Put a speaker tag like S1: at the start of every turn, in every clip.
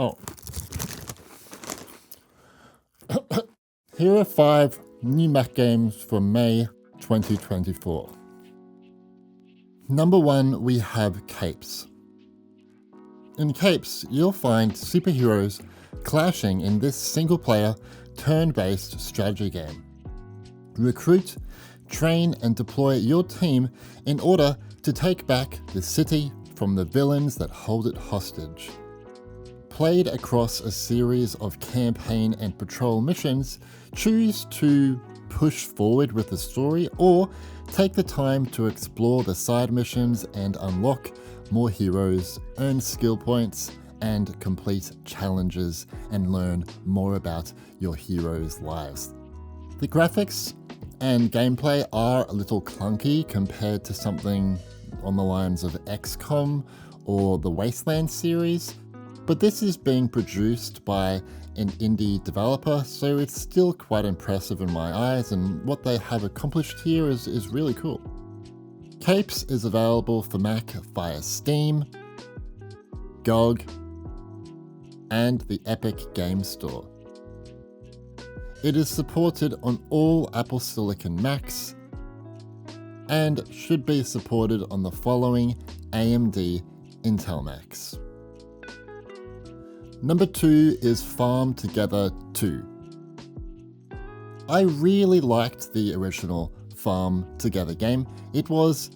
S1: Oh. Here are 5 new Mac games for May 2024. Number 1, we have Capes. In Capes, you'll find superheroes clashing in this single-player, turn-based strategy game. Recruit, train, and deploy your team in order to take back the city from the villains that hold it hostage. Played across a series of campaign and patrol missions, choose to push forward with the story or take the time to explore the side missions and unlock more heroes, earn skill points, and complete challenges and learn more about your heroes' lives. The graphics and gameplay are a little clunky compared to something on the lines of XCOM or the Wasteland series, but this is being produced by an indie developer, so it's still quite impressive in my eyes, and what they have accomplished here is really cool. Capes is available for Mac via Steam, GOG, and the Epic Game Store. It is supported on all Apple Silicon Macs and should be supported on the following AMD Intel Macs. Number 2 is Farm Together 2. I really liked the original Farm Together game. It was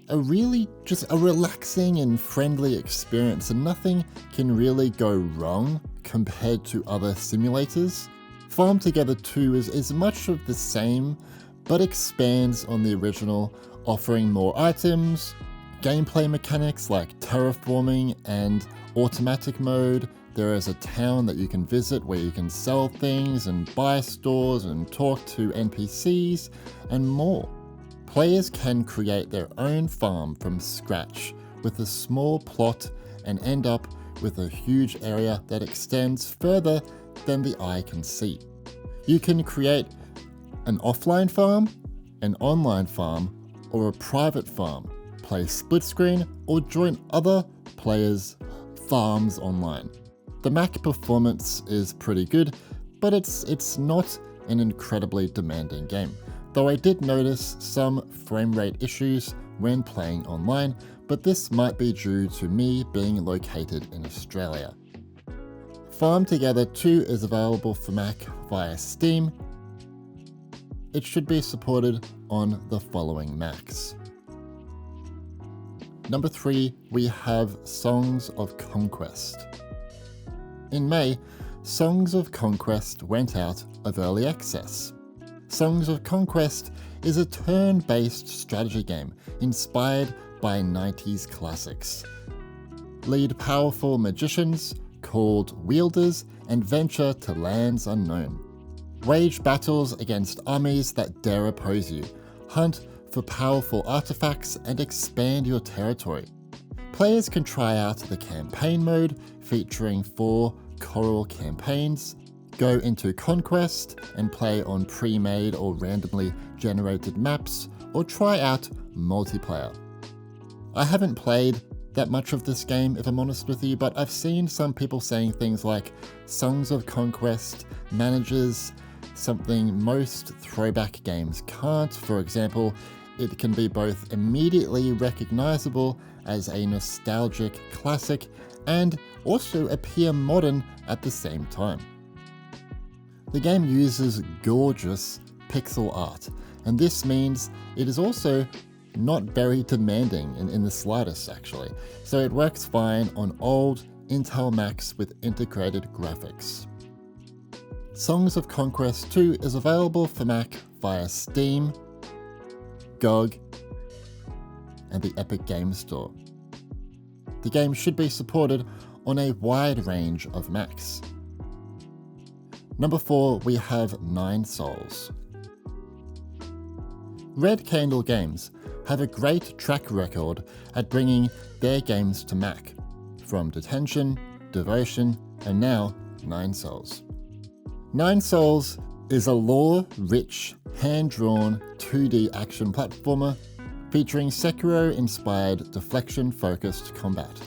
S1: a really just a relaxing and friendly experience, and nothing can really go wrong compared to other simulators. Farm Together 2 is much of the same, but expands on the original, offering more items, gameplay mechanics like terraforming and automatic mode. There is a town that you can visit where you can sell things and buy stores and talk to NPCs and more. Players can create their own farm from scratch with a small plot and end up with a huge area that extends further than the eye can see. You can create an offline farm, an online farm, or a private farm, play split screen, or join other players' farms online. The Mac performance is pretty good, but it's not an incredibly demanding game, though I did notice some frame rate issues when playing online, but this might be due to me being located in Australia. Farm Together 2 is available for Mac via Steam. It should be supported on the following Macs. Number 3, we have Songs of Conquest. In May, Songs of Conquest went out of early access. Songs of Conquest is a turn-based strategy game inspired by 90s classics. Lead powerful magicians called wielders and venture to lands unknown. Wage battles against armies that dare oppose you. Hunt for powerful artifacts and expand your territory. Players can try out the campaign mode featuring 4 choral campaigns, go into Conquest and play on pre-made or randomly generated maps, or try out multiplayer. I haven't played that much of this game, if I'm honest with you, but I've seen some people saying things like Songs of Conquest manages something most throwback games can't. For example, it can be both immediately recognizable as a nostalgic classic and also appear modern at the same time. The game uses gorgeous pixel art, and this means it is also not very demanding in the slightest actually, so it works fine on old Intel Macs with integrated graphics. Songs of Conquest 2 is available for Mac via Steam, GOG, and the Epic Game Store. The game should be supported on a wide range of Macs. Number 4, we have 9 Souls. Red Candle Games have a great track record at bringing their games to Mac, from Detention, Devotion, and now 9 Souls. 9 Souls is a lore-rich, hand-drawn 2D action platformer featuring Sekiro-inspired deflection-focused combat.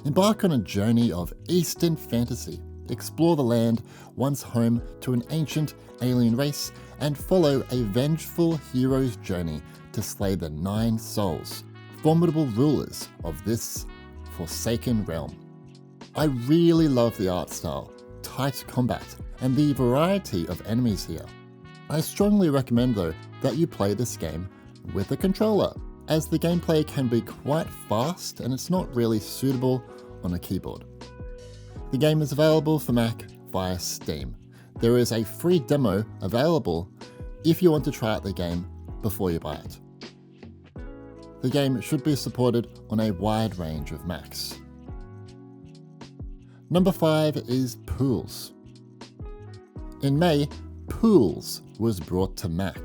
S1: Embark on a journey of Eastern fantasy. Explore the land once home to an ancient alien race and follow a vengeful hero's journey to slay the 9 souls, formidable rulers of this forsaken realm. I really love the art style, tight combat, and the variety of enemies here. I strongly recommend though that you play this game with a controller, as the gameplay can be quite fast and it's not really suitable on a keyboard. The game is available for Mac via Steam. There is a free demo available if you want to try out the game before you buy it. The game should be supported on a wide range of Macs. Number 5 is Pools. In May, Pools was brought to Mac.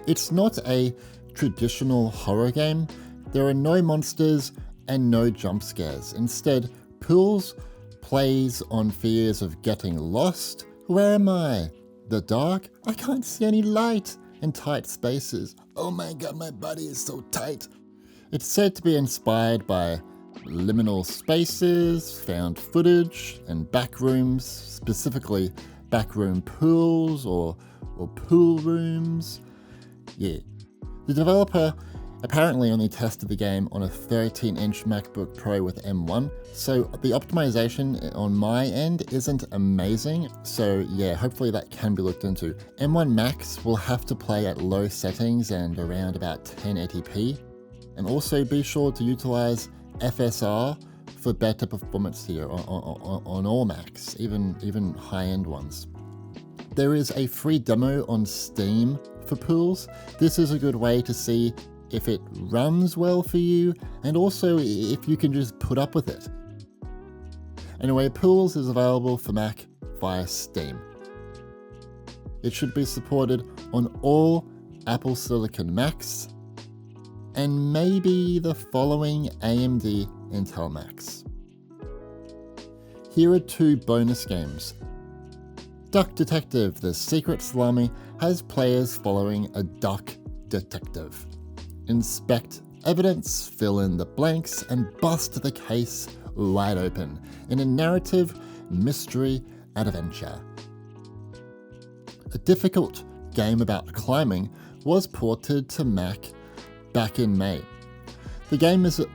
S1: It's not a traditional horror game. There are no monsters and no jump scares. Instead, Pools plays on fears of getting lost. Where am I? The dark? I can't see any light. And tight spaces. Oh my god, my body is so tight. It's said to be inspired by liminal spaces, found footage, and backrooms, specifically backroom pools or pool rooms. Yeah. The developer apparently only tested the game on a 13-inch MacBook Pro with M1, so the optimization on my end isn't amazing, so yeah, hopefully that can be looked into. M1 Macs will have to play at low settings and around about 1080p, and also be sure to utilize FSR for better performance here on all Macs, even high-end ones. There is a free demo on Steam for Pools. This is a good way to see if it runs well for you, and also if you can just put up with it. Anyway, Pools is available for Mac via Steam. It should be supported on all Apple Silicon Macs, and maybe the following AMD Intel Macs. Here are 2 bonus games. Duck Detective: The Secret Salami has players following a duck detective. Inspect evidence, fill in the blanks, and bust the case wide open in a narrative mystery adventure. A difficult game about climbing was ported to Mac back in May. The game is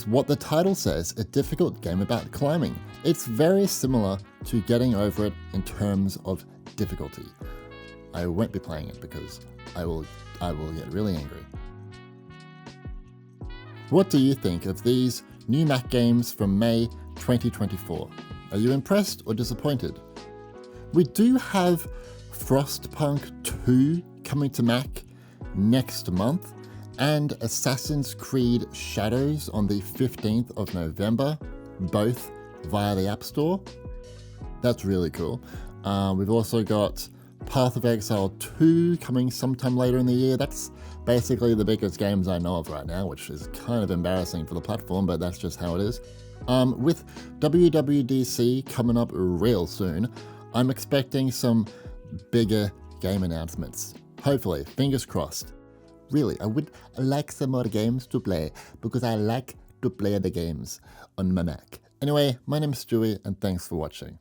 S1: what the title says, a difficult game about climbing. It's very similar to Getting Over It in terms of difficulty. I won't be playing it because I will get really angry. What do you think of these new Mac games from May 2024? Are you impressed or disappointed? We do have Frostpunk 2 coming to Mac next month, and Assassin's Creed Shadows on the 15th of November, both via the App Store. That's really cool. We've also got Path of Exile 2 coming sometime later in the year. That's basically the biggest games I know of right now, which is kind of embarrassing for the platform, but that's just how it is. With WWDC coming up real soon, I'm expecting some bigger game announcements. Hopefully, fingers crossed. Really, I would like some more games to play because I like to play the games on my Mac. Anyway, my name is Stewie and thanks for watching.